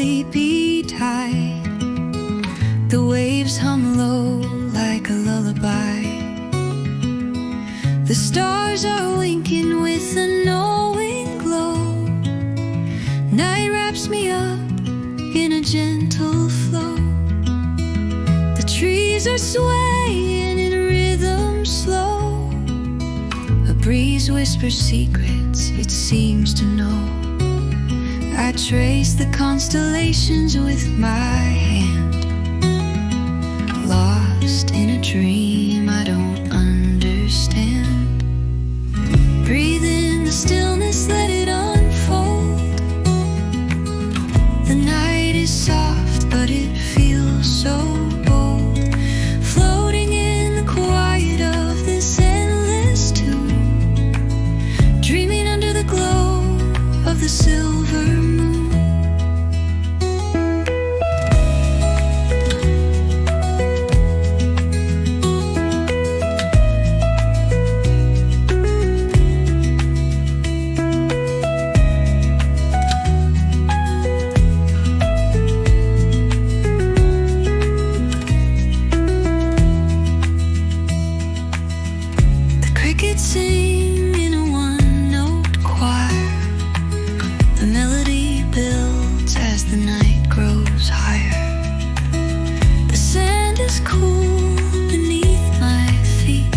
sleepy tide. The waves hum low like a lullaby. The stars are winking with a knowing glow. Night wraps me up in a gentle flow. The trees are swaying in rhythm slow. A breeze whispers secrets it seems to know. I trace the constellations with my hand. Lost in a dream I don't understand. Breathe in the stillness, let it unfold. The night is soft, but it feels so bold. Floating in the quiet of this endless tune. Dreaming under the glow of the silver moon. Sing in a one-note choir. The melody builds as the night grows higher. The sand is cool beneath my feet.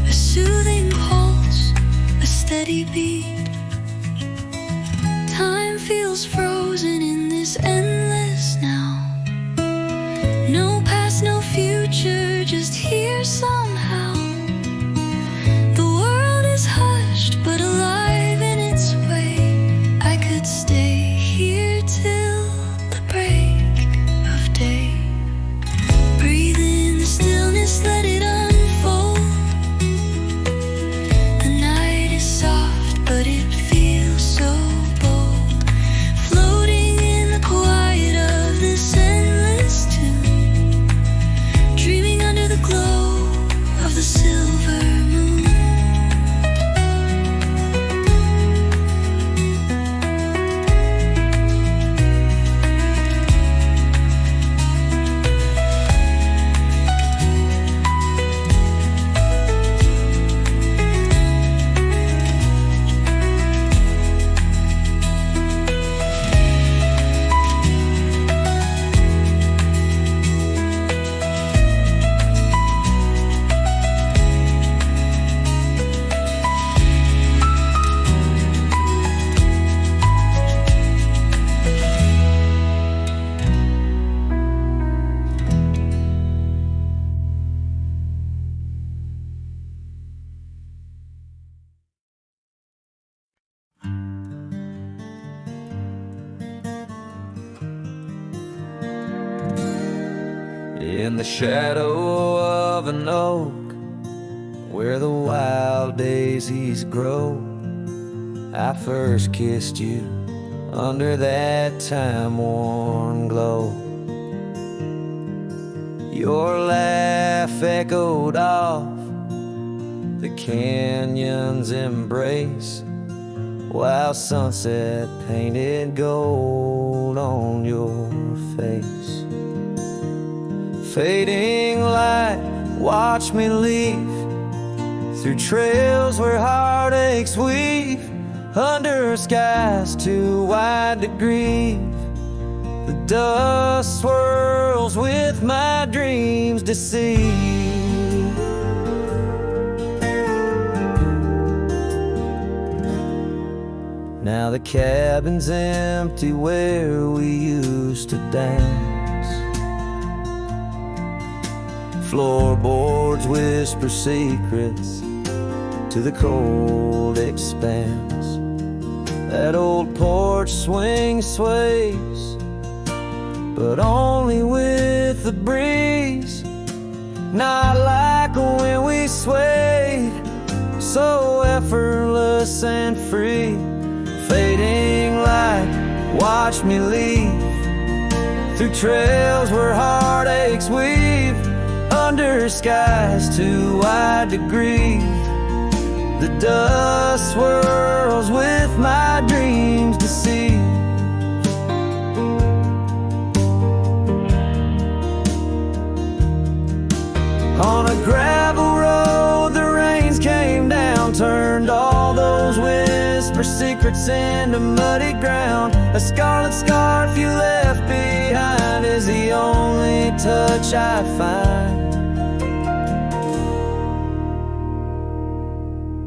A soothing pulse, a steady beat. Time feels frozen in this endless now. No past, no future, just here somehow. But alive in its way. I could stay here till the break of day. Breathe in the stillness, let it unfold. The night is soft, but it feels so bold. Floating in the quiet of this endless tune. Dreaming under the glow of the silver moon. In the shadow of an oak, where the wild daisies grow, I first kissed you under that time-worn glow. Your laugh echoed off the canyon's embrace, while sunset painted gold on your face. Fading light, watch me leave through trails where heartaches weave, under skies too wide to grieve. The dust swirls with my dreams deceive. Now the cabin's empty where we used to dance. Floorboards whisper secrets to the cold expanse. That old porch swing sways, but only with the breeze. Not like when we swayed, so effortless and free. Fading light, watch me leave through trails where heartaches weave, under skies too wide to grieve. The dust swirls with my dreams deceive. secrets into muddy ground. A scarlet scarf you left behind is the only touch I find.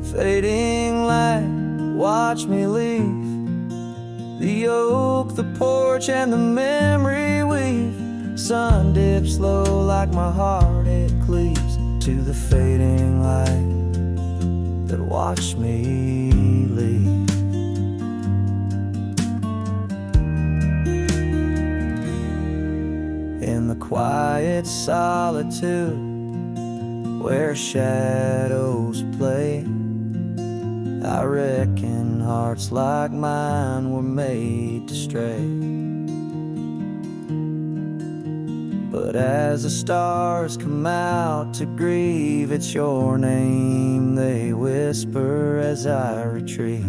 Fading light, watch me leave. The oak, the porch, and the memory weave. Sun dips low like my heart, it cleaves to the fading light that watched me leave. In the quiet solitude where shadows play, I reckon hearts like mine were made to stray. But as the stars come out to grieve, it's your name they whisper as I retrieve.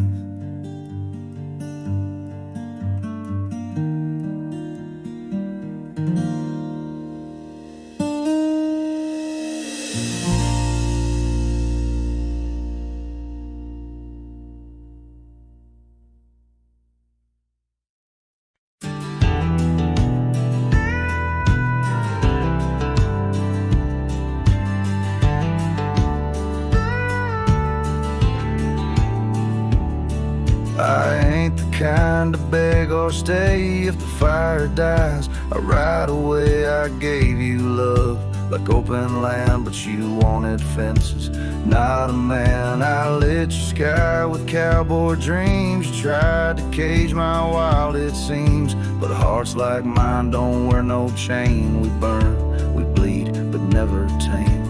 I ain't the kind to beg or stay. If the fire dies, right away I gave you love like open land, but you wanted fences. Not a man. I lit your sky with cowboy dreams. You tried to cage my wild, it seems, but hearts like mine don't wear no chain. We burn, we bleed, but never tame.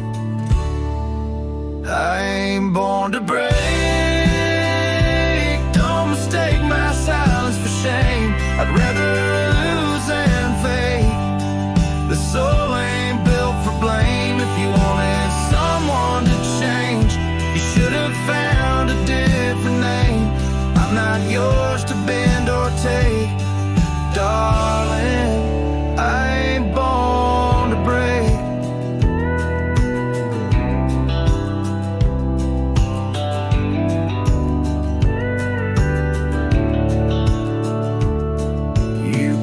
I ain't born to break. Mistake my silence for shame. I'd rather lose than fake. The soul ain't built for blame. If you wanted someone to change, you should have found a different name. I'm not yours to bend or take, darling. I ain't born to break.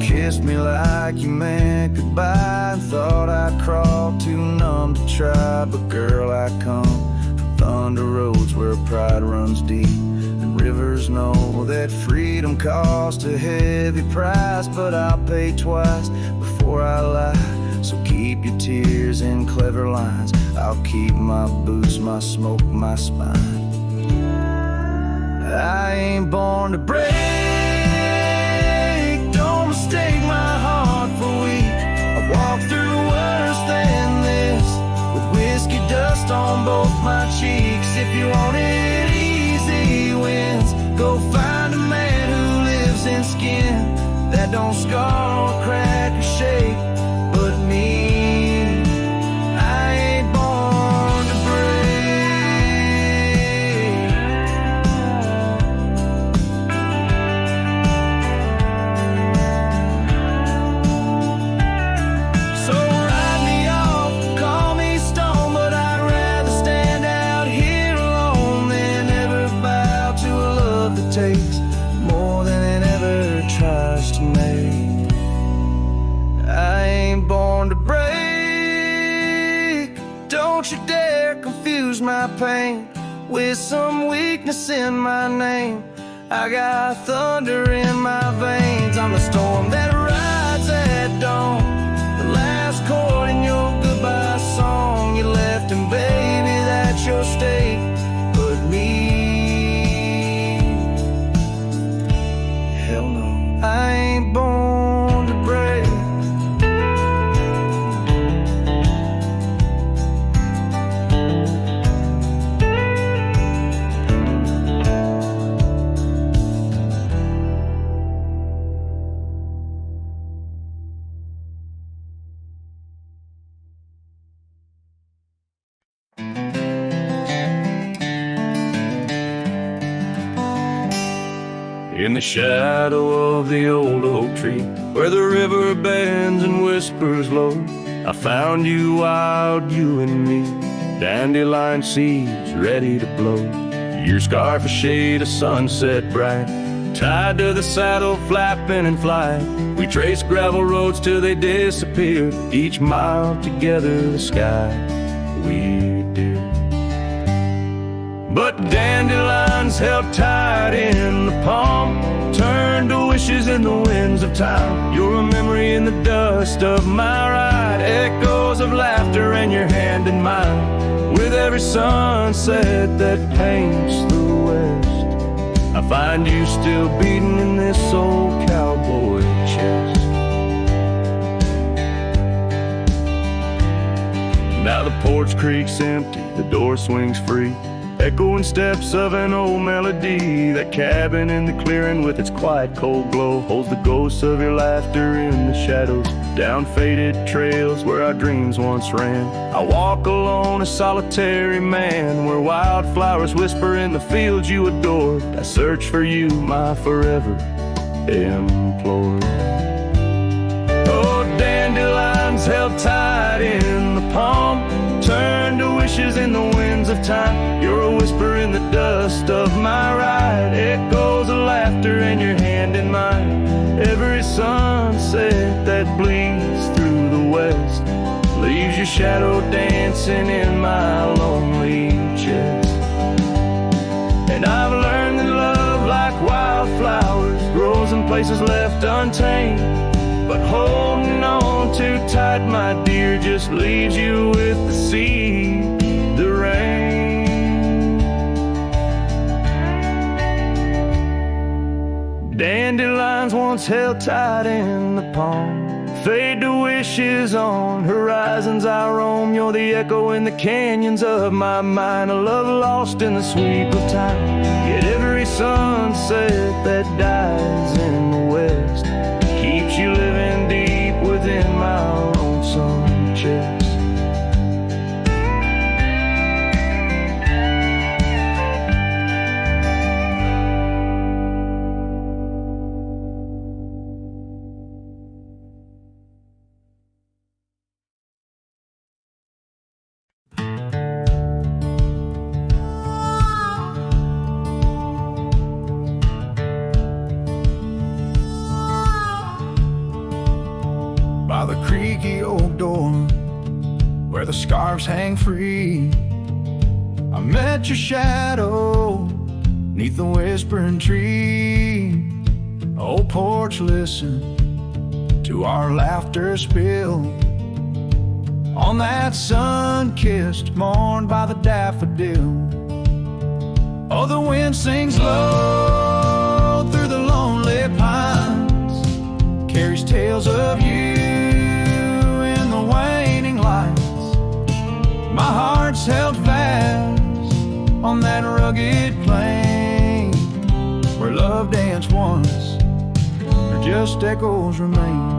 Kissed me like you meant goodbye, and thought I'd crawl too numb to try. But girl, I come from thunder roads where pride runs deep, and rivers know that freedom costs a heavy price. But I'll pay twice before I lie, so keep your tears in clever lines. I'll keep my boots, my smoke, my spine. I ain't born to break. Mistake my heart for weak. I've walked through worse than this, with whiskey dust on both my cheeks. If you wanted easy wins, go find a man who lives in skin that don't scar or crack or shake. But me, I ain't born to break. Takes more than it ever tries to make. I ain't born to break. Don't you dare confuse my pain with some weakness in my name. I got thunder in my veins. I'm the storm that rides at dawn, the last chord in your goodbye song. You left, and baby, that's your state. But me, I ain't born to break. In the shadow of the old oak tree, where the river bends and whispers low, I found you, wild, you and me, dandelion seeds ready to blow. Your scarf a shade of sunset bright, tied to the saddle, flapping in flight. We traced gravel roads till they disappeared, each mile together the sky we did. But dandelions held tight in the palm turned to wishes in the winds of time. You're a memory in the dust of my ride, echoes of laughter and your hand in mine. With every sunset that paints the west, I find you still beating in this old cowboy chest. Now the porch creaks empty, the door swings free, echoing steps of an old melody. That cabin in the clearing with its quiet cold glow holds the ghosts of your laughter in the shadows, down faded trails where our dreams once ran. I walk alone, a solitary man, where wildflowers whisper in the fields you adored. I search for you, my forever implored. Oh, dandelions held tight in the palm turn to wishes in the winds of time. You're a whisper in the dust of my ride, echoes of laughter and your hand in mine. Every sunset that bleeds through the west leaves your shadow dancing in my lonely chest. And I've learned that love, like wildflowers, grows in places left untamed. But holding on too tight, my dear, just leaves you with the sea, the rain. Dandelions once held tight in the palm fade to wishes on horizons I roam. You're the echo in the canyons of my mind, a love lost in the sweep of time. Yet every sunset that dies in the west keeps you living deep within my lonesome chest. By the creaky old door where the scarves hang free, I met your shadow neath the whispering tree. Old porch, listen to our laughter spill on that sun-kissed morn by the daffodil. Oh, the wind sings low through the lonely pines, carries tales of you in the waning lights. My heart's held fast on that rugged plain where love danced once, or just echoes remain.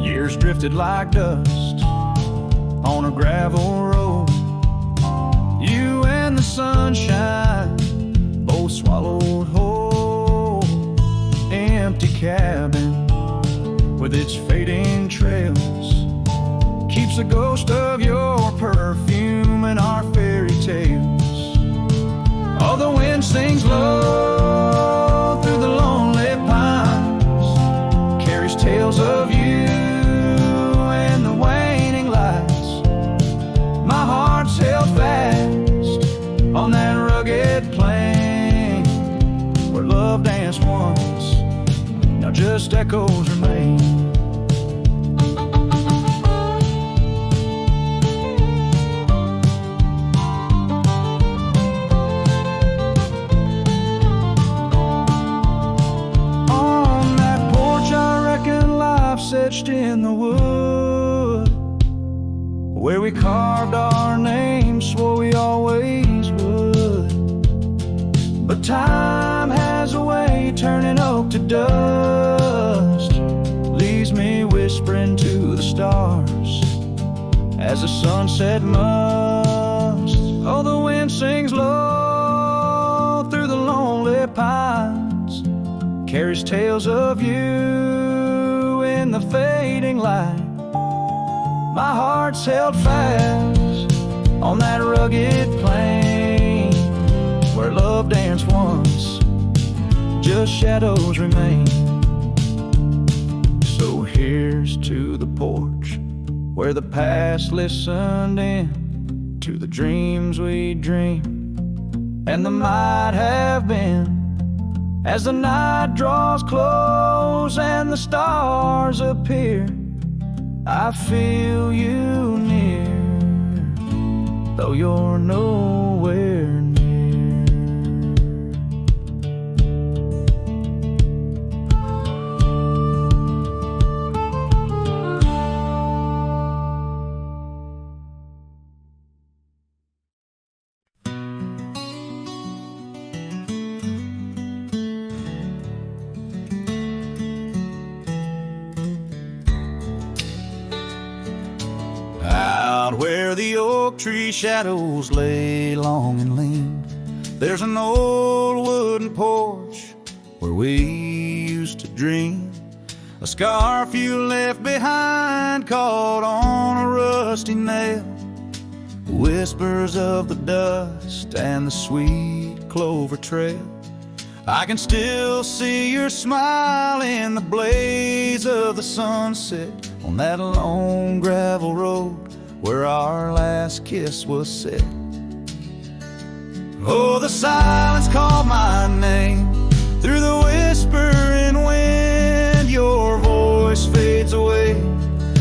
Years drifted like dust on a gravel road. You and the sunshine both swallowed whole. Empty cabin with its fading trails keeps a ghost of your perfume in our fairy tales. Oh, the wind sings low through the lonely pines, carries tales of you in the waning lights. My heart's held fast on that rugged plain where love danced once, now just echoes remain. Etched in the wood where we carved our names, swore we always would. But time has a way turning oak to dust, leaves me whispering to the stars as the sunset must. Oh, the wind sings low through the lonely pines, carries tales of you in the fading light. My heart's held fast on that rugged plain where love danced once, just shadows remain. So here's to the porch where the past listened in to the dreams we dreamed and the might have been. As the night draws close and the stars appear, I feel you near, though you're nowhere near. Out where the oak tree shadows lay long and lean, there's an old wooden porch where we used to dream. A scarf you left behind caught on a rusty nail, whispers of the dust and the sweet clover trail. I can still see your smile in the blaze of the sunset on that lone gravel road where our last kiss was set. Oh, the silence called my name through the whispering wind. Your voice fades away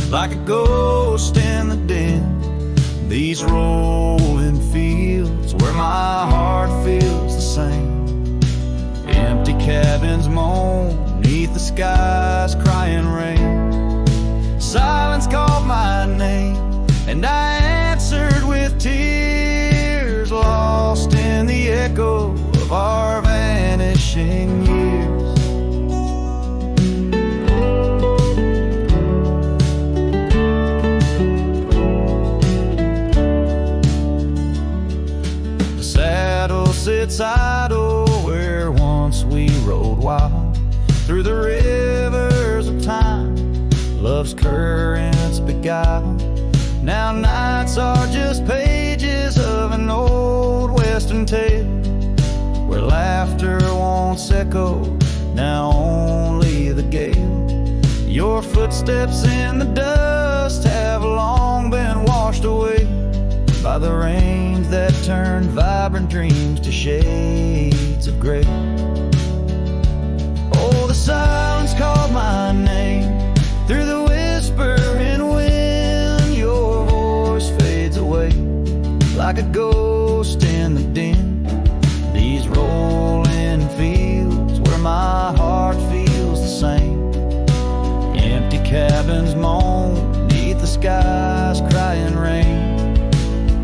like a ghost in the din. These rolling fields where my heart feels the same. Empty cabins moan neath the sky's crying rain. Silence called my name and I answered with tears, lost in the echo of our vanishing years. The saddle sits idle where once we rode wild through the rivers of time, love's currents beguile. Now nights are just pages of an old western tale where laughter once echoed, now only the gale. Your footsteps in the dust have long been washed away by the rains that turned vibrant dreams to shades of gray. Oh, the silence called my name through the whispering wind. Your voice fades away like a ghost in the din. These rolling fields where my heart feels the same. Empty cabins moan neath the sky's crying rain.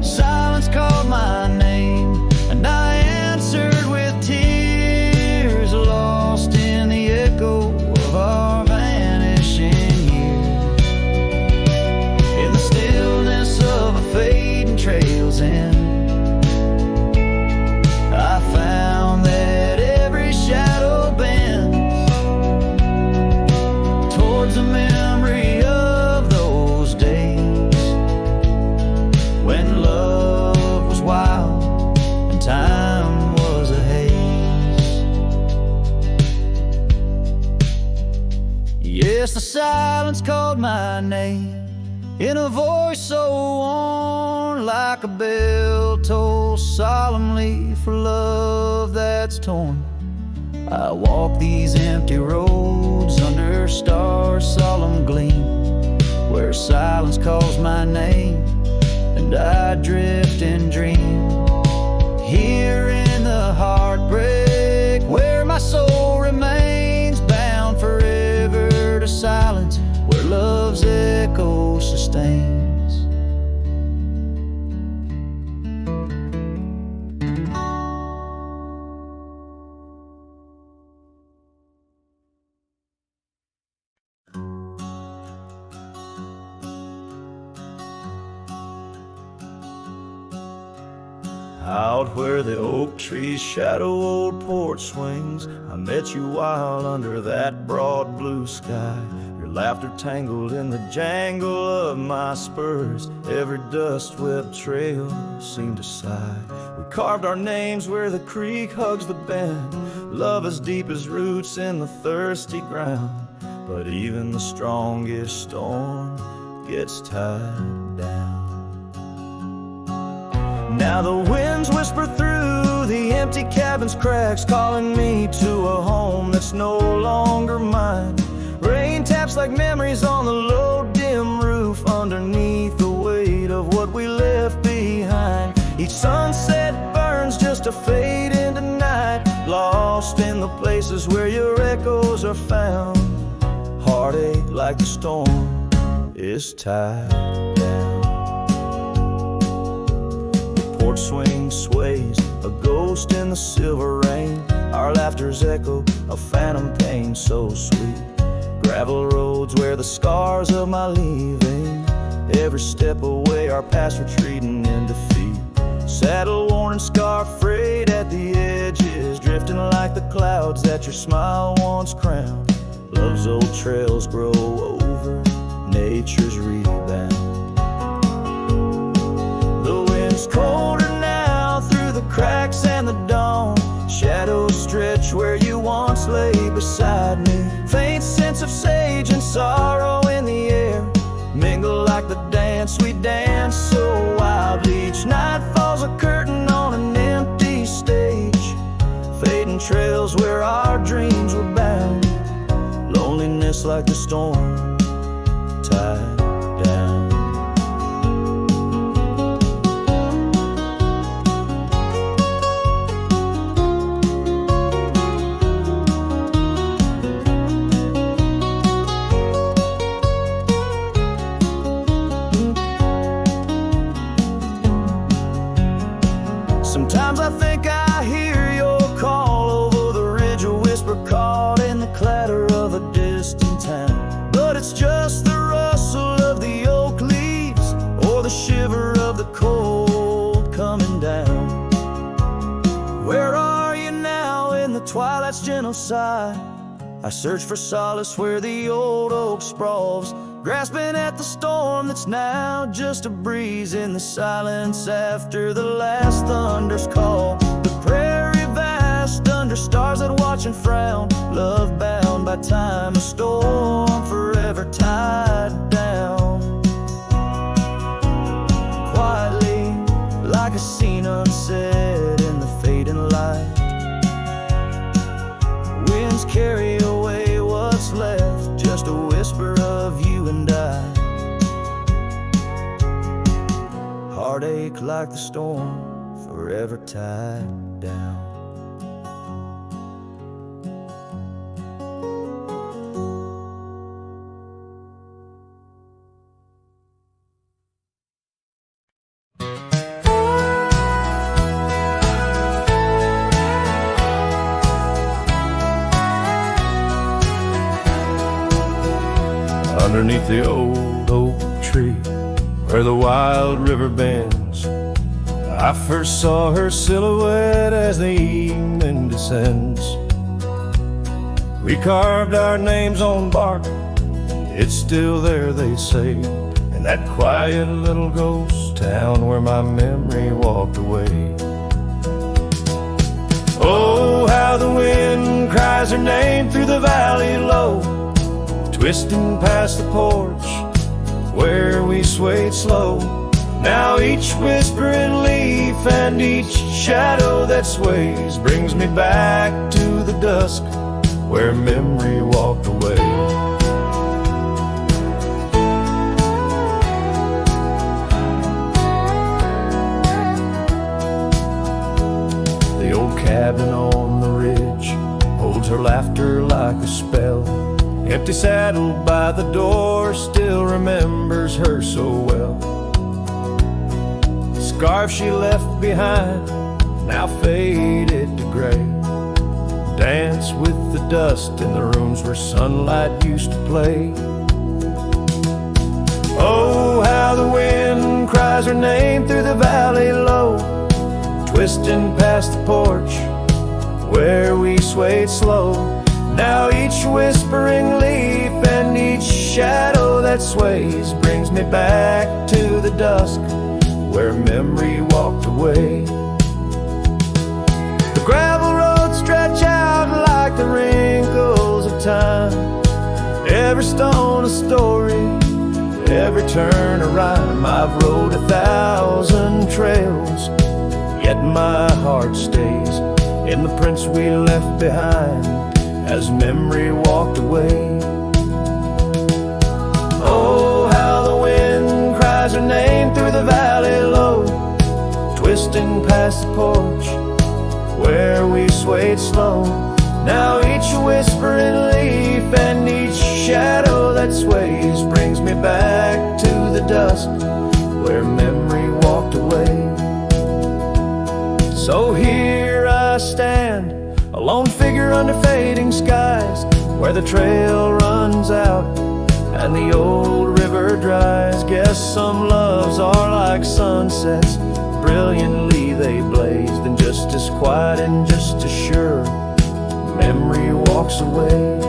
Silence called my name and I answered with tears, lost in the echo of our vanishing years. In the stillness of a fading trail's end, I found that every shadow bends towards a memory of those days when love was wild and time was a haze. Yes, the silence called my name in a voice so worn like a bell toll solemnly for love that's torn. I walk these empty roads under stars' solemn gleam, where silence calls my name and I drift and dream. Here in the heartbreak where my soul remains bound forever to silence, where love's echo sustains. Out where the oak trees shadow old porch swings, I met you while under that broad blue sky. Your laughter tangled in the jangle of my spurs. Every dust-swept trail seemed to sigh. We carved our names where the creek hugs the bend. Love as deep as roots in the thirsty ground. But even the strongest storm gets tied down. Now the winds whisper through the empty cabin's cracks, calling me to a home that's no longer mine. Rain taps like memories on the low, dim roof, underneath the weight of what we left behind. Each sunset burns just to fade into night, lost in the places where your echoes are found. Heartache like the storm is tied down. The porch swing sways, a ghost in the silver rain. Our laughter's echo, a phantom pain so sweet. Gravel roads where the scars of my leaving. Every step away, our past retreating in defeat. Saddle worn and scar frayed at the edges, drifting like the clouds that your smile once crowned. Love's old trails grow over nature's rebound. The wind's colder now through the cracks and the dawn. Shadows stretch where you once lay beside me. Faint sense of sage and sorrow in the air mingle like the dance we dance so wildly. Each night falls a curtain on an empty stage, fading trails where our dreams were bound. Loneliness like the storm tied down. Sometimes I think I hear your call over the ridge, a whisper caught in the clatter of a distant town. But it's just the rustle of the oak leaves, or the shiver of the cold coming down. Where are you now in the twilight's gentle sigh? I search for solace where the old oak sprawls, grasping at the storm that's now just a breeze in the silence after the last thunder's call. The prairie vast under stars that watch and frown, love bound by time, a storm forever tied down. Quietly, like a scene unsaid in the fading light, winds carry away what's left, just a whisper of you and I. Heartache like the storm, forever tied down. Underneath the old oak tree where the wild river bends, I first saw her silhouette as the evening descends. We carved our names on bark, it's still there they say, in that quiet little ghost town where my memory walked away. Oh, how the wind cries her name through the valley low, twisting past the porch where we swayed slow. Now each whispering leaf and each shadow that sways brings me back to the dusk where memory walked away. The old cabin on the ridge holds her laughter like a spell. Empty saddle by the door still remembers her so well. The scarf she left behind, now faded to gray, dance with the dust in the rooms where sunlight used to play. Oh, how the wind cries her name through the valley low, twisting past the porch where we swayed slow. Now each whispering leaf and each shadow that sways brings me back to the dusk where memory walked away. The gravel roads stretch out like the wrinkles of time, every stone a story, every turn a rhyme. I've rode 1,000 trails, yet my heart stays in the prints we left behind as memory walked away. Oh, how the wind cries her name through the valley low, twisting past the porch where we swayed slow. Now each whispering leaf and each shadow that sways brings me back to the dusk where memory walked away. So here I stand, a lone figure under fading skies, where the trail runs out and the old river dries. Guess some loves are like sunsets, brilliantly they blaze, then just as quiet and just as sure memory walks away.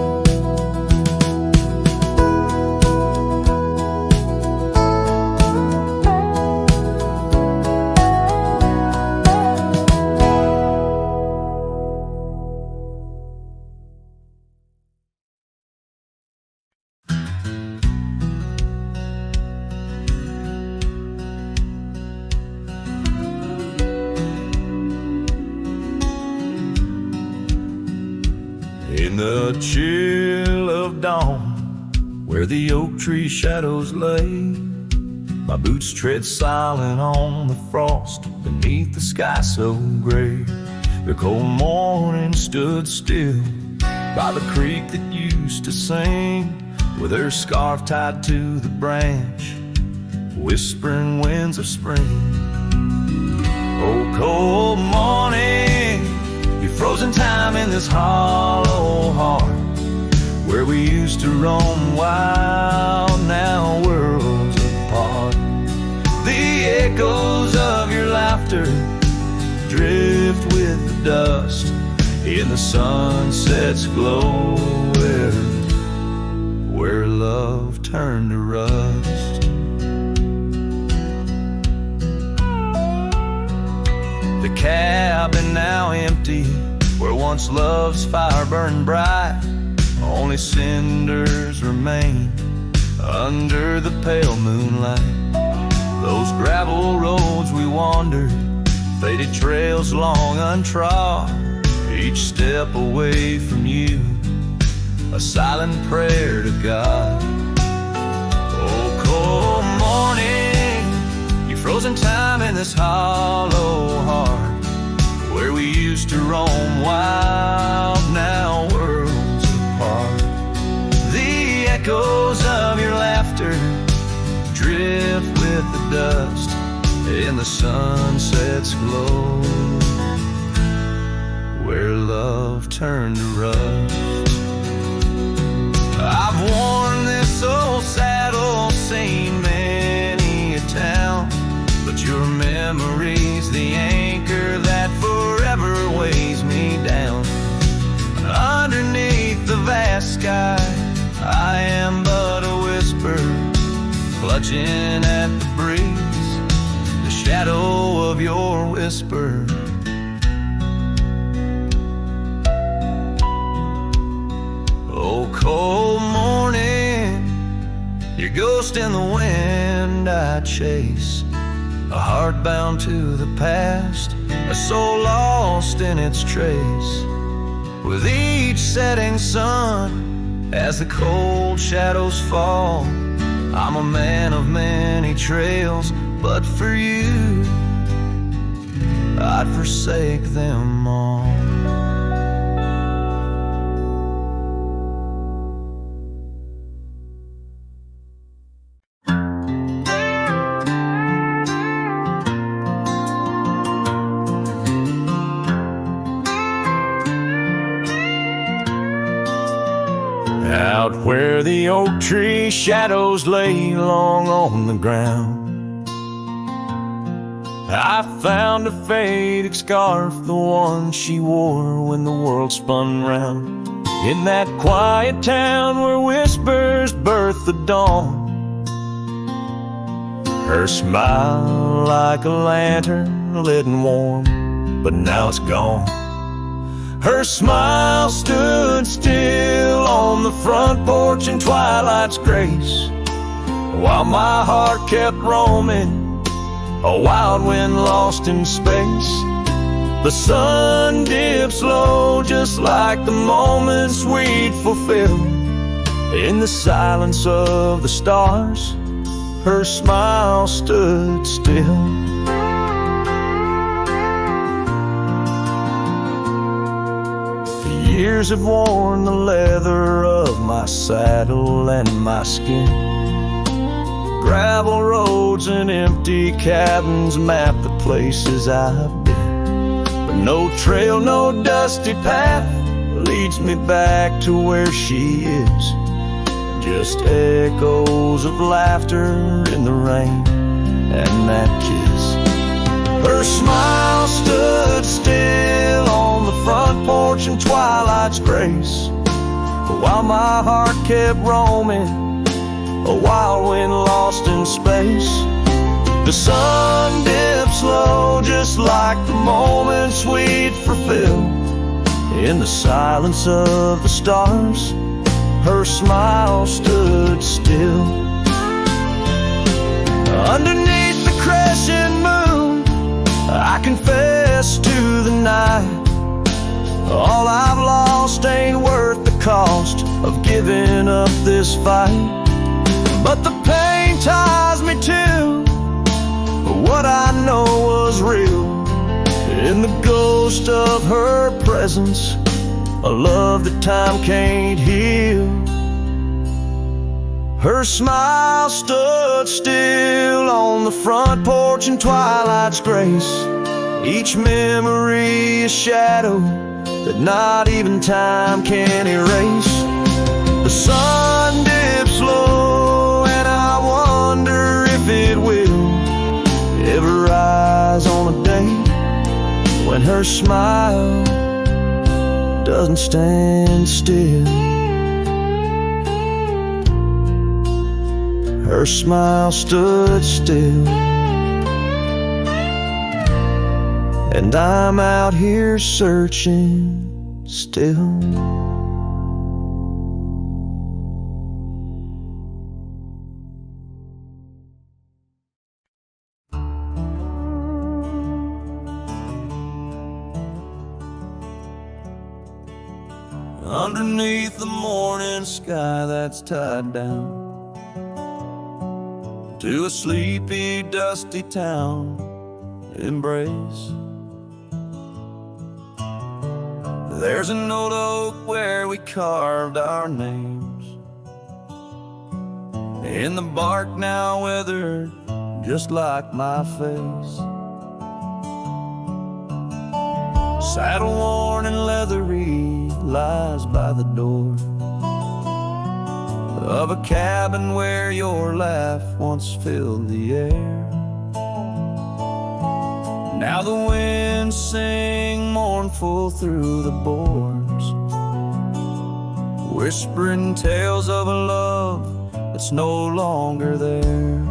In the chill of dawn, where the oak tree shadows lay, my boots tread silent on the frost beneath the sky so gray. The cold morning stood still by the creek that used to sing, with her scarf tied to the branch, whispering winds of spring. Oh, cold morning, you frozen time in this hollow heart, where we used to roam wild, now worlds apart. The echoes of your laughter drift with the dust in the sunset's glow, where love turned to rust. The cabin now empty, where once love's fire burned bright, only cinders remain under the pale moonlight. Those gravel roads we wandered, faded trails long untrod, each step away from you, a silent prayer to God. Oh, cold morning, you frozen time in this hollow heart, where we used to roam wild, now worlds apart. The echoes of your laughter drift with the dust in the sunset's glow, where love turned to rust. I've worn this old saddle, seen many a town, but your memory's the anchor that forever weighs me down. Underneath the vast sky, I am but a whisper, clutching at the breeze, the shadow of your whisper. Oh, cold morning, your ghost in the wind I chase, a heart bound to the past, a soul lost in its trace. With each setting sun, as the cold shadows fall, I'm a man of many trails, but for you, I'd forsake them all. Out where the oak tree shadows lay long on the ground, I found a faded scarf, the one she wore when the world spun round. In that quiet town where whispers birth the dawn. Her smile like a lantern lit and warm, but now it's gone. Her smile stood still on the front porch in twilight's grace, while my heart kept roaming, a wild wind lost in space. The sun dips low just like the moments we'd fulfill. In the silence of the stars, her smile stood still. The years have worn the leather of my saddle and my skin. Gravel roads and empty cabins map the places I've been. But no trail, no dusty path leads me back to where she is. Just echoes of laughter in the rain and that kiss. Her smile stood still on the front porch in twilight's grace, while my heart kept roaming, a wild wind lost in space. The sun dips low just like the moments we'd fulfill. In the silence of the stars, her smile stood still. Underneath the crescent moon, I confess to the night, all I've lost ain't worth the cost of giving up this fight. But the pain ties me to what I know was real. In the ghost of her presence, a love that time can't heal. Her smile stood still on the front porch in twilight's grace. Each memory a shadow that not even time can erase. The sun dips low and I wonder if it will ever rise on a day when her smile doesn't stand still. Her smile stood still, and I'm out here searching still. Underneath the morning sky that's tied down to a sleepy, dusty town, Immerse. There's an old oak where we carved our names. In the bark now weathered, just like my face. Saddle worn and leathery lies by the door of a cabin where your laugh once filled the air. Now the winds sing mournful through the boards, whispering tales of a love that's no longer there.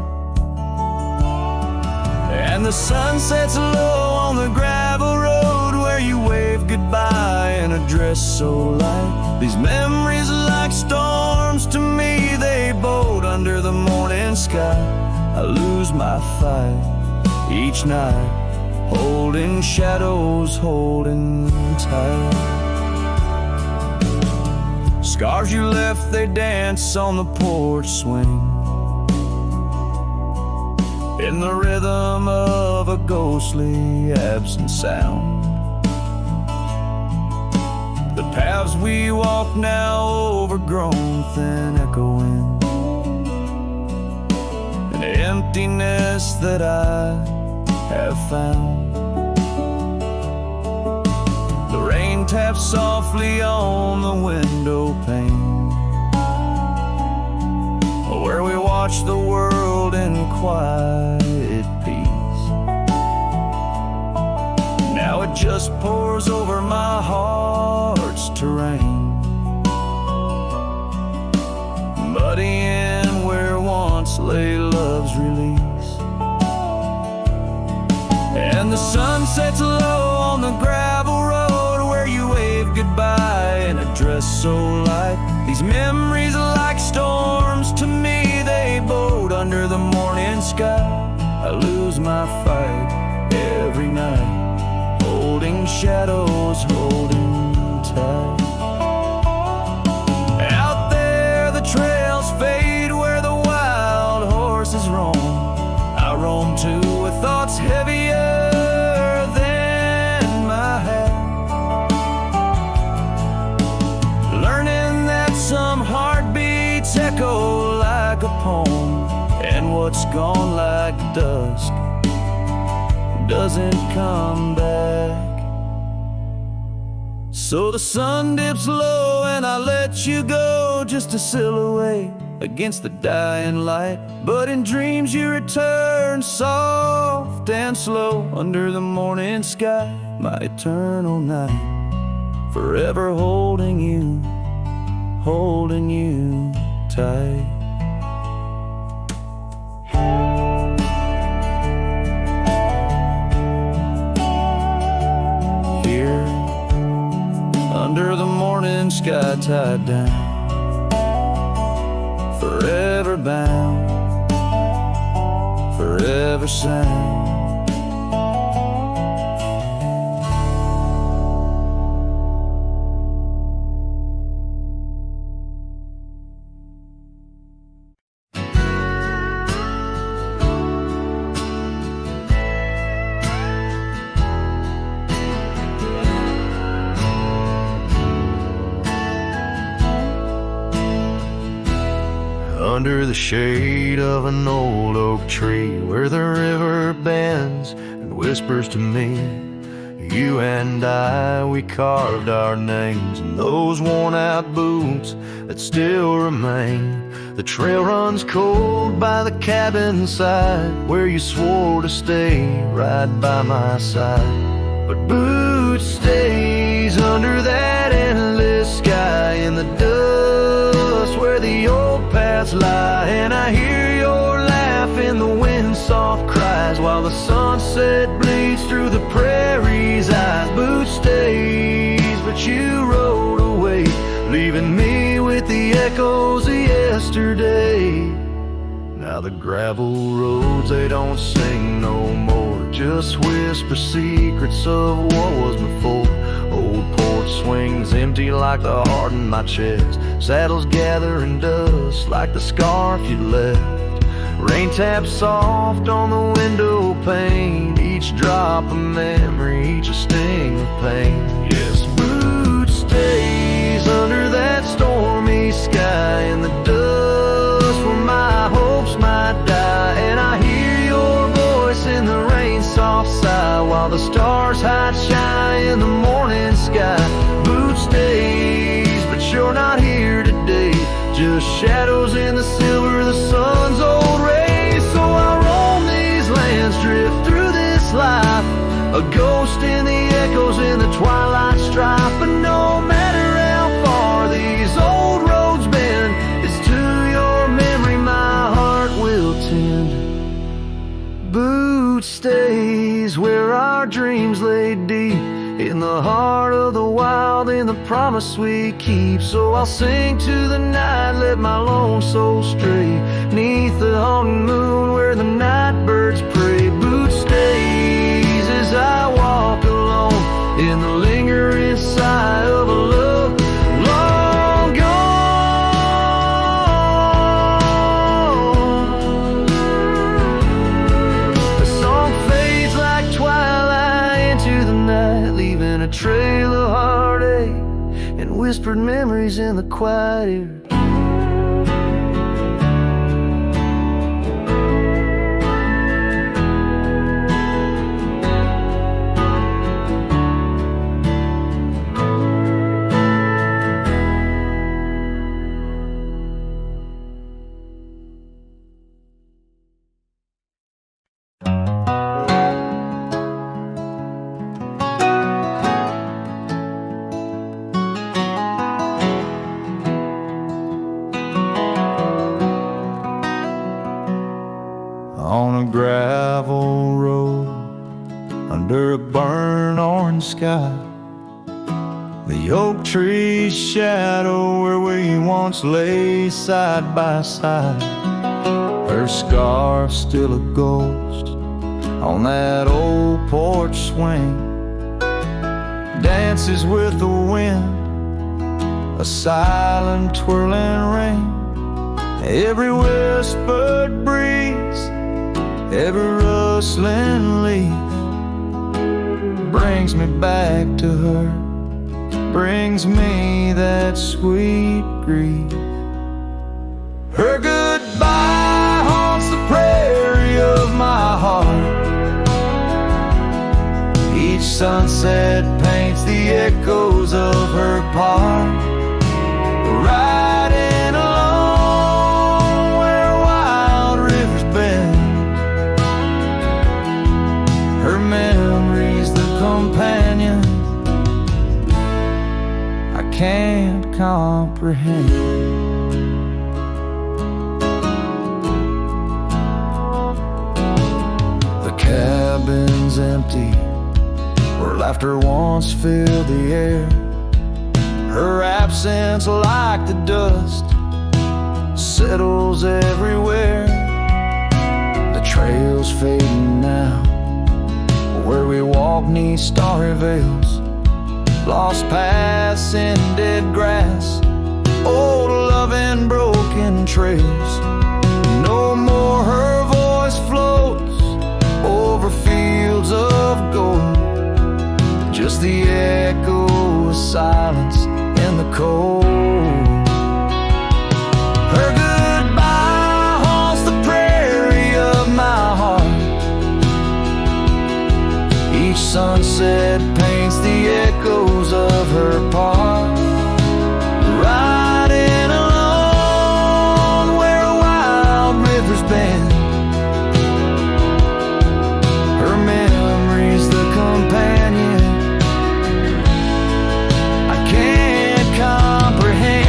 And the sun sets low on the gravel road where you wave goodbye in a dress so light. These memories are like storms to me, they boat under the morning sky. I lose my fight each night, holding shadows, holding tight. Scars you left, they dance on the porch swing, in the rhythm of a ghostly absent sound. The paths we walk now overgrown, thin echoing, an emptiness that I have found. The rain taps softly on the window pane, where we watch the world in quiet peace. just pours over my heart's terrain, muddying where once lay love's release. And the sun sets low on the gravel road where you wave goodbye in a dress so light. These memories are like storms to me, they bode under the morning sky. I lose my fight every night, holding shadows, holding tight. Out there the trails fade where the wild horses roam. I roam too with thoughts heavier than my head, learning that some heartbeats echo like a poem, and what's gone like dusk doesn't come back. So the sun dips low and I let you go, just a silhouette against the dying light. But in dreams you return, soft and slow, under the morning sky, my eternal night, forever holding you tight. Here, under the morning sky, tied down, forever bound, forever sound. Under the shade of an old oak tree, where the river bends and whispers to me, you and I, we carved our names in those worn out boots that still remain. The trail runs cold by the cabin side, where you swore to stay right by my side. But boot stays under that endless sky, in the dust where the old paths lie. And I hear your laugh in the wind, soft cries, while the sunset bleeds through the prairie's eyes. Boot stays, but you rode away, leaving me with the echoes of yesterday. Now the gravel roads, they don't sing no more, just whisper secrets of what was before. Old porch swings empty like the heart in my chest, saddles gathering dust like the scarf you left. Rain taps soft on the window pane, each drop a memory, each a sting of pain. Yes, boot stays under that stormy sky, in the dust where my hopes might die. And I hear your voice in the rain, soft sigh, while the stars hide shy in the morning sky. Boot stays, but you're not here today, just shadows in the silver of the sun's old rays. So I roam these lands, drift through this life, a ghost in the echoes in the twilight strife. But no matter how far these old roads bend, it's to your memory my heart will tend. Boot stays where our dreams lay deep, in the heart of the wild, in the promise we keep. So I'll sing to the night, let my lone soul stray, neath the haunting moon where the night birds pray. Boot stays as I walk alone, in the lingering sigh of a love long gone. The song fades like twilight into the night, leaving a trail of heartache and whispered memories in the quiet air. on a gravel road under a burnt orange sky. The oak tree's shadow where we once lay side by side. Her scarf still a ghost on that old porch swing, dances with the wind, a silent twirling ring. Every whispered breeze, every rustling leaf brings me back to her, brings me that sweet grief. Her goodbye haunts the prairie of my heart. Each sunset paints the echoes of her part, riding along where wild rivers bend. Her memory's the companion I can't comprehend. The cabin's empty where laughter once filled the air. Her absence, like the dust, settles everywhere. The trail's fading now, where we walk neath starry veils, lost paths in dead grass, old love and broken trails. No more her voice floats over fields of gold, just the echo of silence in the cold. Her goodbye haunts the prairie of my heart. Each sunset paints the echoes of her part, riding along where wild rivers bend. Her memory's the companion I can't comprehend.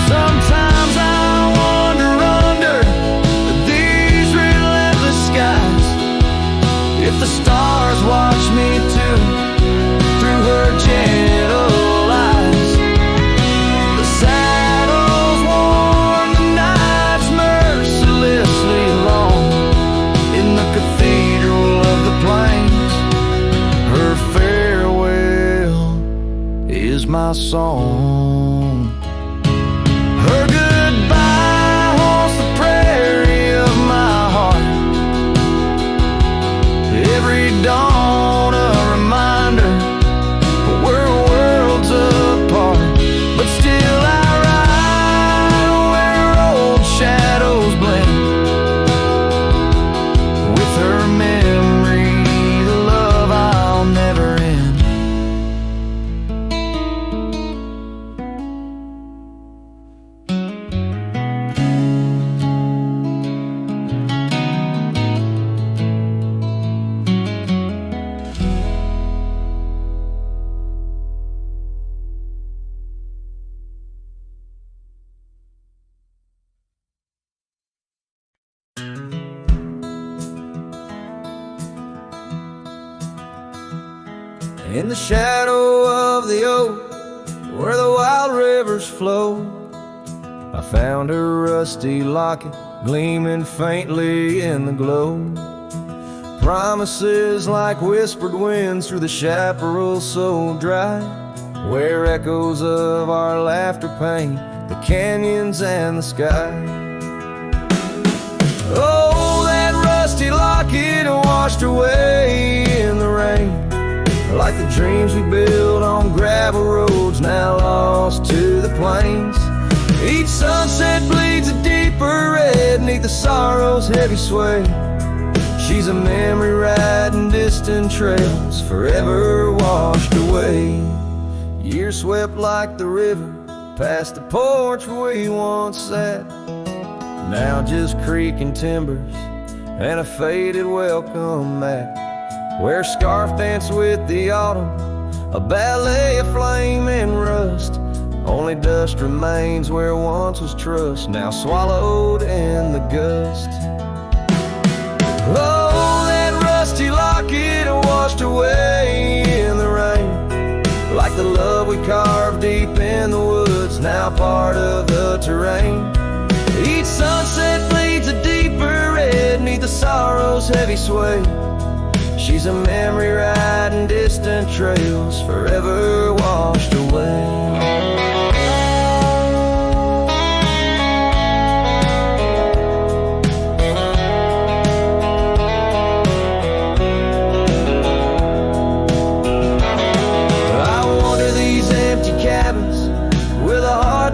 Sometimes I wander under these relentless skies, if the stars watch me too, through her gentle eyes. The saddles worn, the nights mercilessly long, in the cathedral of the plains, her farewell is my song. Her goodbye haunts the prairie of my heart. Every dawn a reminder we're worlds apart, but still I ride where old shadows blend. With her memory, the love I'll never end. In the shadow of the oak, where the wild rivers flow, I found her rusty locket gleaming faintly in the glow. Promises like whispered winds through the chaparral so dry, where echoes of our laughter paint the canyons and the sky. Oh, that rusty locket washed away in the rain, like the dreams we built on gravel roads now lost to the plains. Each sunset bleeds a deeper red neath the sorrow's heavy sway. She's a memory riding distant trails, forever washed away. Years swept like the river past the porch we once sat, now just creaking timbers and a faded welcome mat, where scarf danced with the autumn, a ballet of flame and rust, Only dust remains where once was trust, now swallowed in the gust. Oh, that rusty locket washed away in the rain, like the love we carved deep in the woods, now part of the terrain. Each sunset bleeds a deeper red neath the sorrow's heavy sway. She's a memory riding distant trails, forever washed away.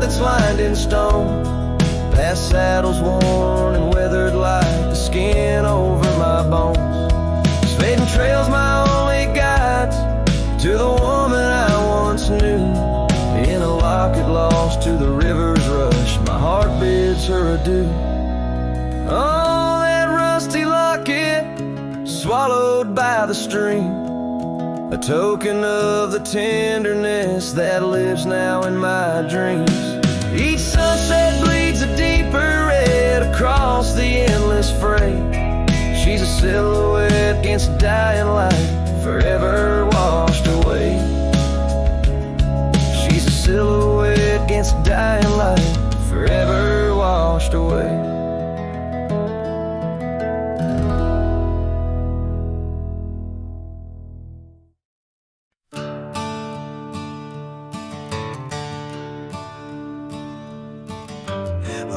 That's lined in stone, past saddles worn and weathered like the skin over my bones. These fading trails my only guides to the woman I once knew. In a locket lost to the river's rush, my heart bids her adieu. Oh, that rusty locket swallowed by the stream, a token of the tenderness that lives now in my dreams. Each sunset bleeds a deeper red across the endless freight. She's a silhouette against dying light, forever washed away. She's a silhouette against dying light, forever washed away.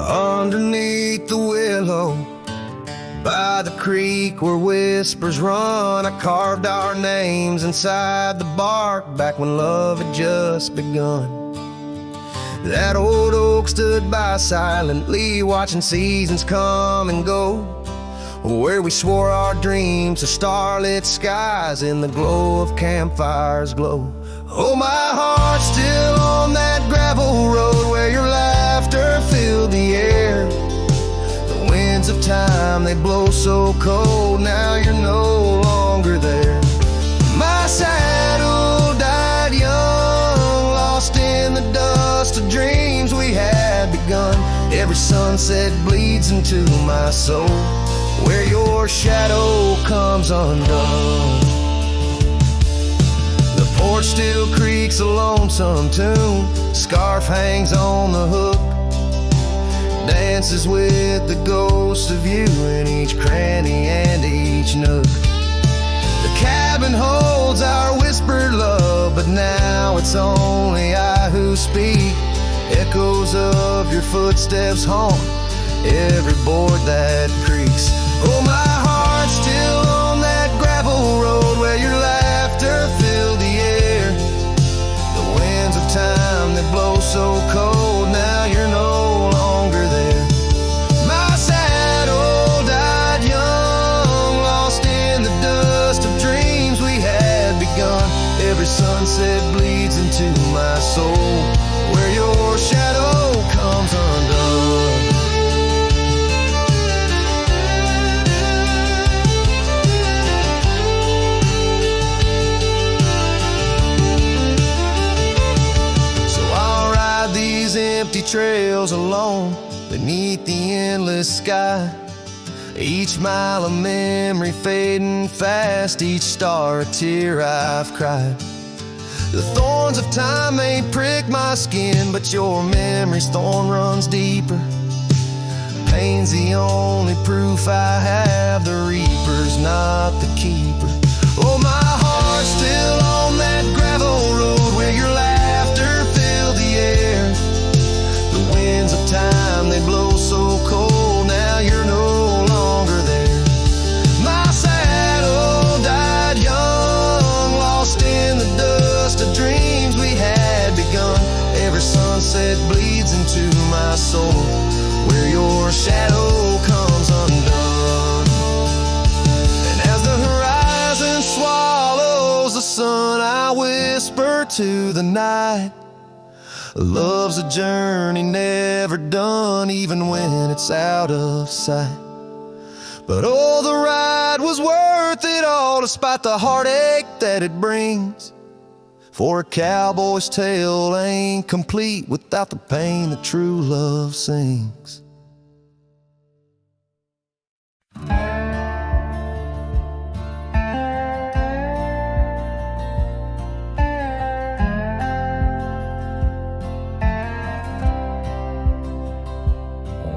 Underneath the willow, by the creek where whispers run, I carved our names inside the bark back when love had just begun. That old oak stood by silently, watching seasons come and go, where we swore our dreams to starlit skies in the glow of campfires glow. Oh, my heart's still on that gravel road where your laughter filled the air. The winds of time, they blow so cold, now you're no longer there. My saddle died young, lost in the dust of dreams we had begun. Every sunset bleeds into my soul, where your shadow comes undone. The porch still creaks a lonesome tune, scarf hangs on the hook, dances with the ghost of you in each cranny and each nook. The cabin holds our whispered love, but now it's only I who speak. Echoes of your footsteps haunt every board that creaks. Oh, my heart's still on that gravel road where your laughter filled the air. The winds of time that blow so cold, now you're no longer there. My saddle died young, lost in the dust of dreams we had begun. Every sunset bleeds into my soul, where your shadow comes undone. Empty trails alone beneath the endless sky, each mile a memory fading fast, each star a tear I've cried. The thorns of time may prick my skin, but your memory's thorn runs deeper. Pain's the only proof I have, the reaper's not the keeper. Oh, my heart's still on that gravel road where your laughter filled the air. The winds of time, they blow so cold, now you're no longer there. My saddle died young, lost in the dust of dreams we had begun. Every sunset bleeds into my soul, where your shadow comes undone. And as the horizon swallows the sun, I whisper to the night, love's a journey never done, even when it's out of sight. But oh, the ride was worth it all, despite the heartache that it brings. For a cowboy's tale ain't complete without the pain that true love sings.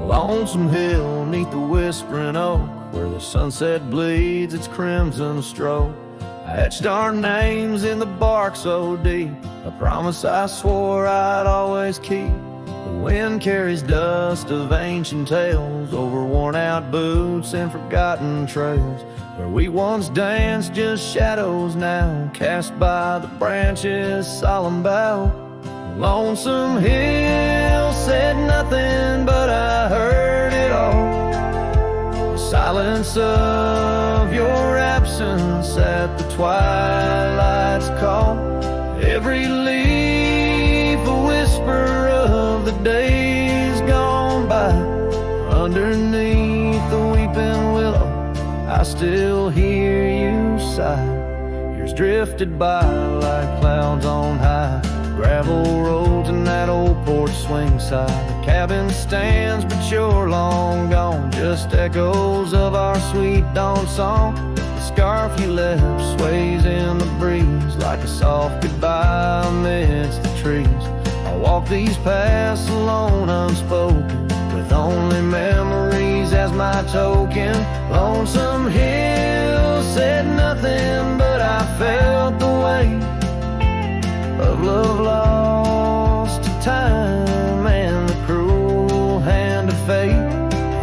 Lonesome hill neath the whispering oak, where the sunset bleeds its crimson stroke, I etched our names in the bark so deep, a promise I swore I'd always keep. The wind carries dust of ancient tales over worn out boots and forgotten trails. Where we once danced, just shadows now, cast by the branches' solemn bough. Lonesome hill said nothing, but I heard it all. The silence of your absence at the twilight's call. Every leaf a whisper of the days gone by. Underneath the weeping willow, I still hear you sigh. Years drifted by like clouds on high. Gravel roads and that old porch swing side. The cabin stands, but you're long gone. Just echoes of our sweet dawn song. The scarf you left sways in the breeze like a soft goodbye amidst the trees. I walk these paths alone, unspoken, with only memories as my token. Lonesome hill said nothing, but I felt the weight of love lost to time and the cruel hand of fate.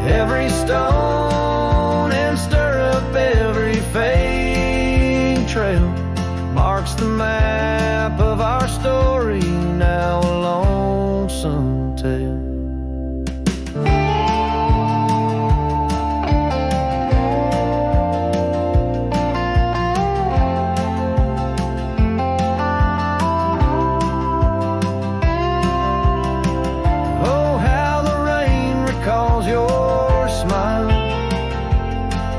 Every stone and stirrup, every fading trail marks the map of our story, now a lonesome tale.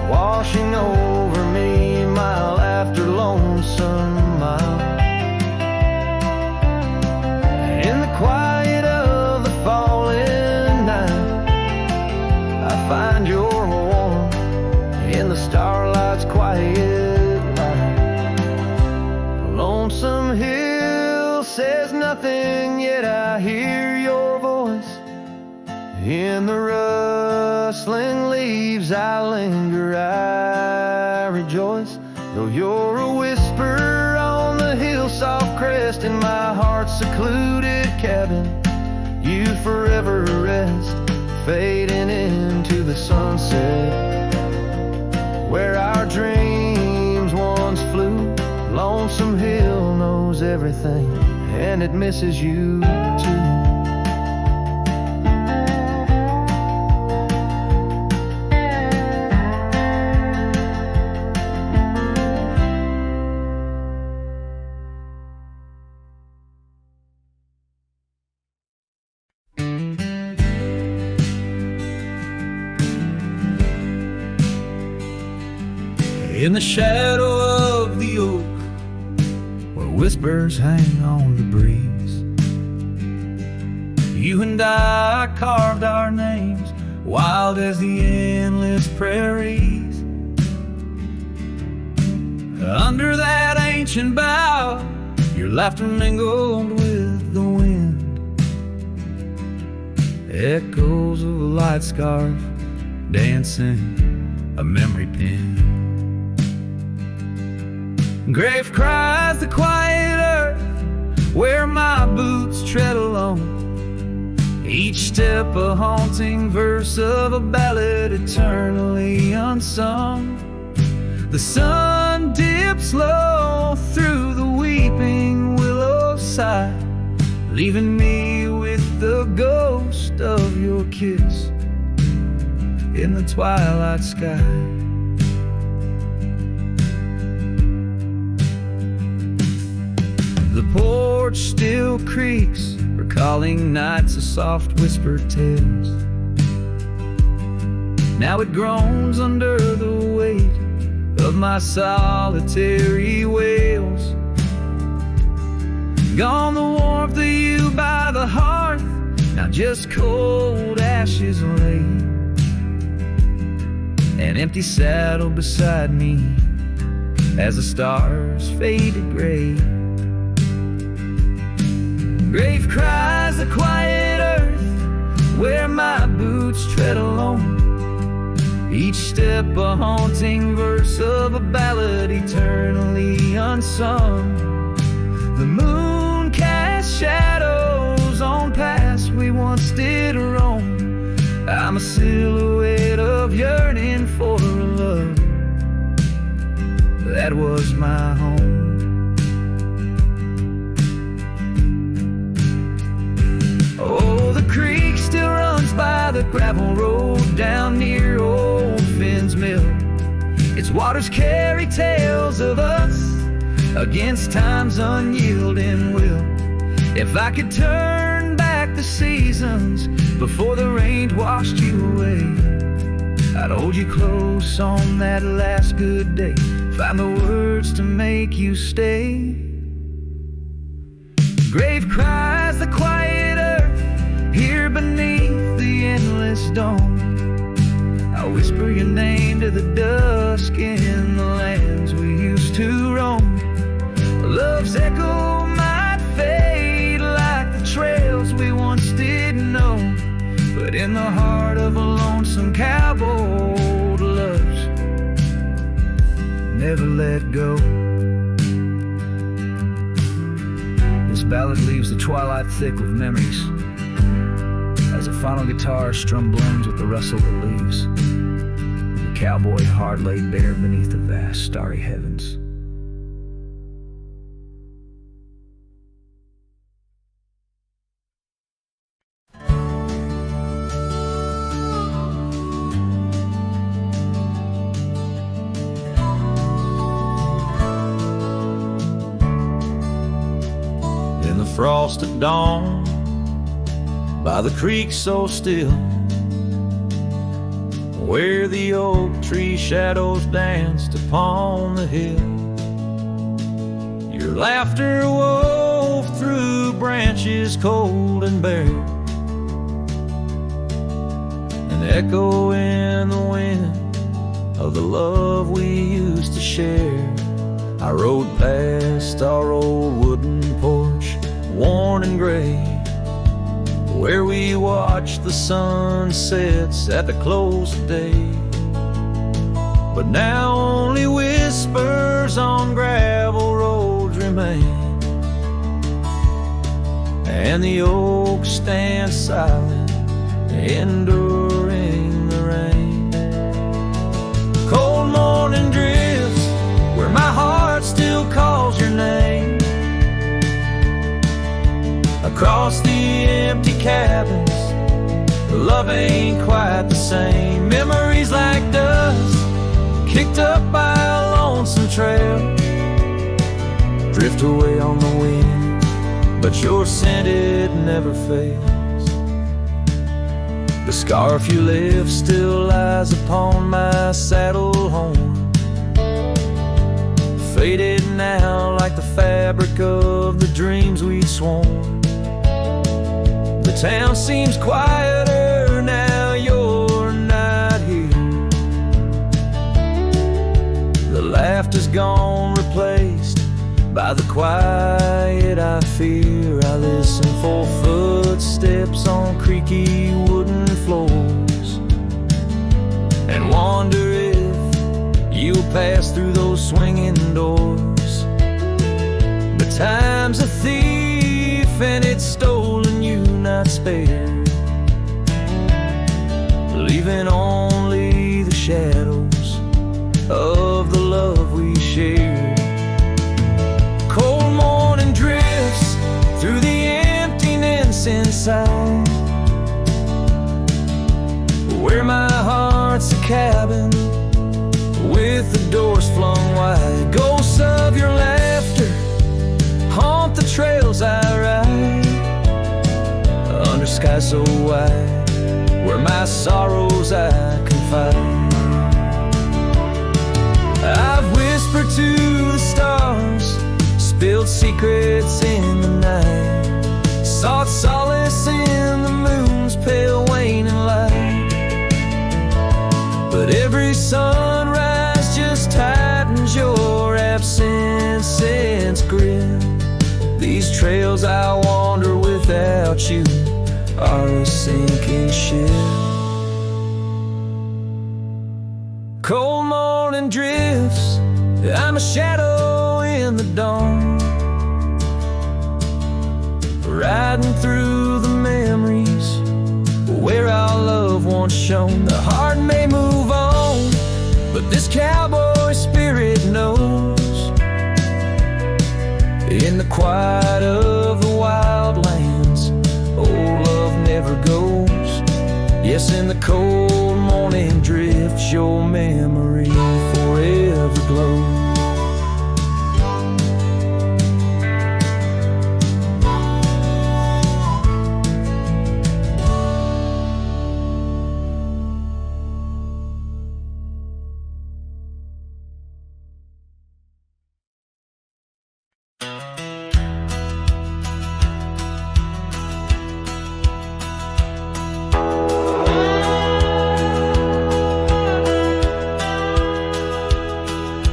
Washing over me mile after lonesome mile. In the quiet of the falling night, I find your warmth in the starlight's quiet light. A lonesome hill says nothing, yet I hear your voice. In the rustling leaves I linger, I rejoice. Though you're a whisper on the hill's soft crest, in my heart's secluded cabin you forever rest, fading into the sunset where our dreams once flew. Lonesome hill knows everything, and it misses you too. In the shadow of the oak, where whispers hang on the breeze, you and I carved our names, wild as the endless prairies. Under that ancient bough, your laughter mingled with the wind. Echoes of a light scarf dancing a memory pin. Grave cries the quiet earth where my boots tread alone, each step a haunting verse of a ballad eternally unsung. The sun dips low through the weeping willow side, leaving me with the ghost of your kiss in the twilight sky. The porch still creaks, recalling nights of soft whispered tales. Now it groans under the weight of my solitary wails. Gone the warmth of you by the hearth, now just cold ashes lay. An empty saddle beside me as the stars faded gray. Grave cries the quiet earth where my boots tread alone. Each step a haunting verse of a ballad eternally unsung. The moon casts shadows on paths we once did roam. I'm a silhouette of yearning for a love that was my home. Oh, the creek still runs by the gravel road down near old Finn's Mill. Its waters carry tales of us against time's unyielding will. If I could turn back the seasons before the rain washed you away, I'd hold you close on that last good day, find the words to make you stay. Grave cries the quiet earth here beneath the endless dawn. I whisper your name to the dusk in the lands we used to roam. Love's echo might fade like the trails we once didn't know, but in the heart of a lonesome cowboy, old loves never let go. This ballad leaves the twilight thick with memories as a final guitar strum blends with the rustle of leaves. The cowboy heart laid bare beneath the vast starry heavens. In the frost at dawn, by the creek so still, where the oak tree shadows danced upon the hill, your laughter wove through branches cold and bare, an echo in the wind of the love we used to share. I rode past our old wooden porch, worn and gray, where we watched the sunsets at the close of day. But now only whispers on gravel roads remain, and the oak stands silent, enduring the rain. Cold morning drifts where my heart still calls your name. Across the empty cabins, love ain't quite the same. Memories like dust kicked up by a lonesome trail drift away on the wind, but your scent, it never fails. The scarf you left still lies upon my saddle horn, faded now like the fabric of the dreams we'd sworn. The town seems quieter now you're not here. The laughter's gone, replaced by the quiet I fear. I listen for footsteps on creaky wooden floors and wonder if you'll pass through those swinging doors. But time's a thief and it's stolen you not spared, leaving only the shadows of the love we shared. Cold morning drifts through the emptiness inside, where my heart's a cabin with the doors flung wide. Ghosts of your laughter haunt the trails I ride, under sky so wide, where my sorrows I confide. I've whispered to the stars, build secrets in the night, sought solace in the moon's pale waning light. But every sunrise just tightens your absence grip. These trails I wander without you are a sinking ship. Cold morning drifts, I'm a shadow in the dawn, riding through the memories where our love once shone. The heart may move on, but this cowboy spirit knows. In the quiet of the wild lands, old love never goes. Yes, in the cold morning drifts, your memory forever glows.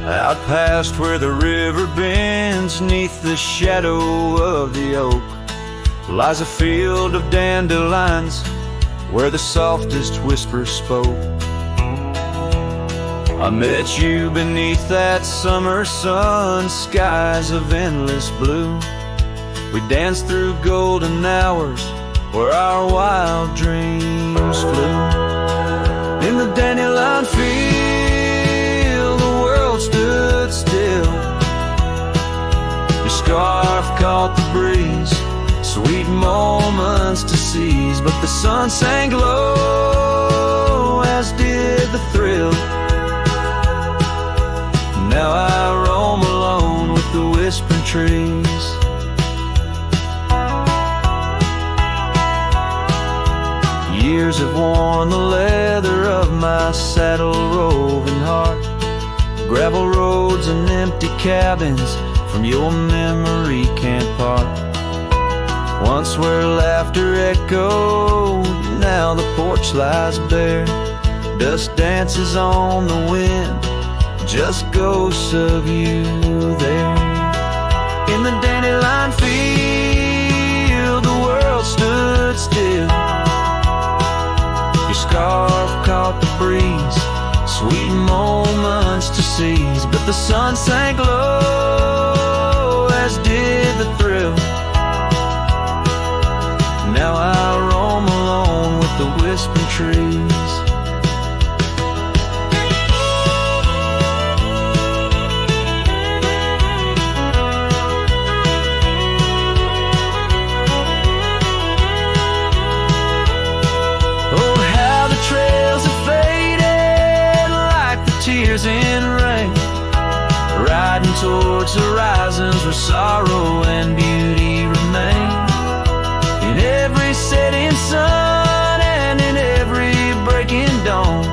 Out past where the river bends, neath the shadow of the oak, lies a field of dandelions where the softest whisper spoke. I met you beneath that summer sun, skies of endless blue. We danced through golden hours where our wild dreams flew. In the dandelion field, the world stood still. Your scarf caught the breeze, sweet moments to seize. But the sun sang low, as did the thrill. Now I roam alone with the whispering trees. Years have worn the leather of my saddle roving heart. Gravel roads and empty cabins from your memory can't part. Once where laughter echoed, now the porch lies bare. Dust dances on the wind, just ghosts of you there. In the dandelion field, the world stood still. Your scarf caught the breeze, sweet moments to seize. But the sun sank low, as did the thrill. Now I roam alone with the whispering trees. Tears in rain, riding towards horizons where sorrow and beauty remain. In every setting sun and in every breaking dawn,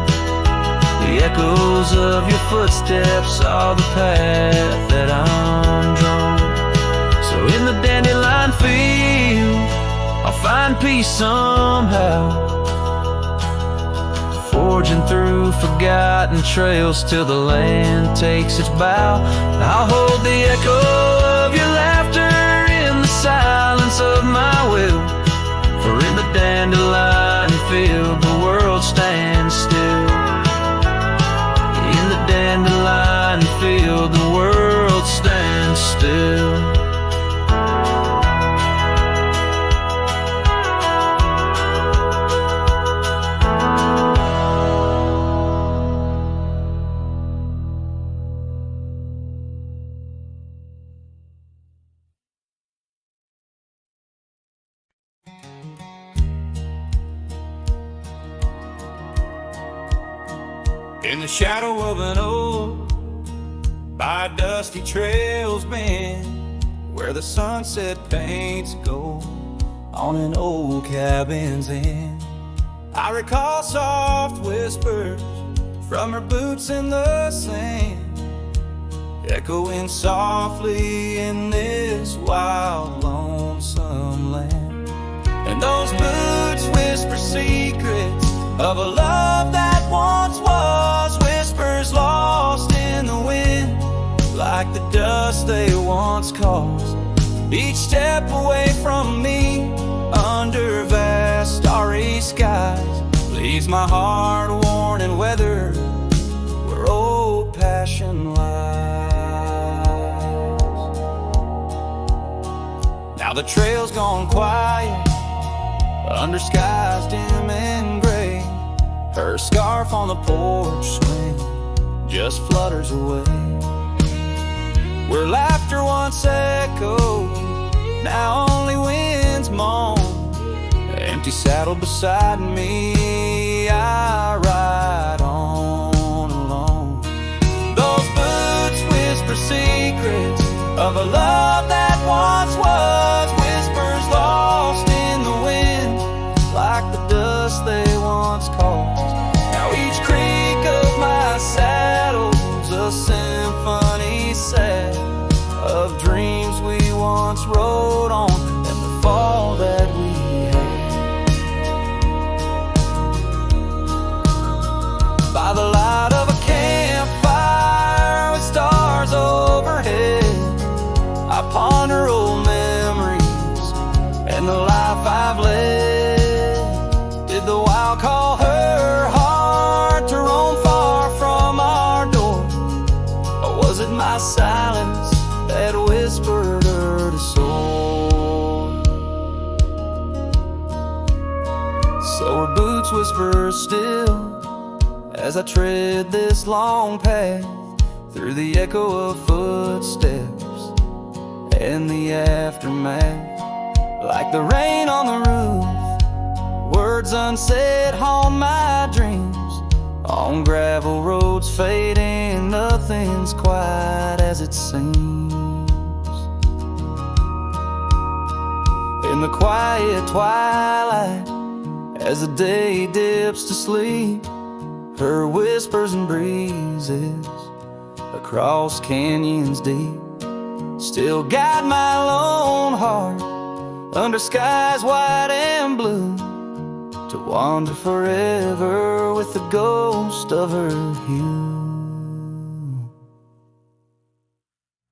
the echoes of your footsteps are the path that I'm drawn. So in the dandelion field, I'll find peace somehow, forging through forgotten trails till the land takes its bow. I'll hold the echo of your laughter in the silence of my will. For in the dandelion field, the world stands still. In the dandelion field, the world stands still. In the shadow of an oak, by dusty trails bend, where the sunset paints gold on an old cabin's end, I recall soft whispers from her boots in the sand, echoing softly in this wild, lonesome land. And those boots whisper secrets of a love that once was, whispers lost in the wind, like the dust they once caused. Each step away from me, under vast starry skies, leaves my heart worn and weathered where old passion lies. Now the trail's gone quiet, under skies dim and gray. Her scarf on the porch swing just flutters away. Where laughter once echoed, now only winds moan. Empty saddle beside me, I ride on alone. Those boots whisper secrets of a love that once was, whispers lost in the wind, like the dust they once caused. Now each creak of my saddle's a symphony set of dreams we once rode on, and the fall that we had. By the light of a campfire with stars overhead, I ponder old memories and the life I've led. Did the wild call her heart to roam far from our door, or was it my silence that whispered her to soar? So her boots whisper still as I tread this long path through the echo of footsteps and the aftermath. Like the rain on the roof, words unsaid haunt my dreams. On gravel roads fading, nothing's quite as it seems. In the quiet twilight, as the day dips to sleep, her whispers and breezes across canyons deep still guide my lone heart under skies white and blue, to wander forever with the ghost of her hue.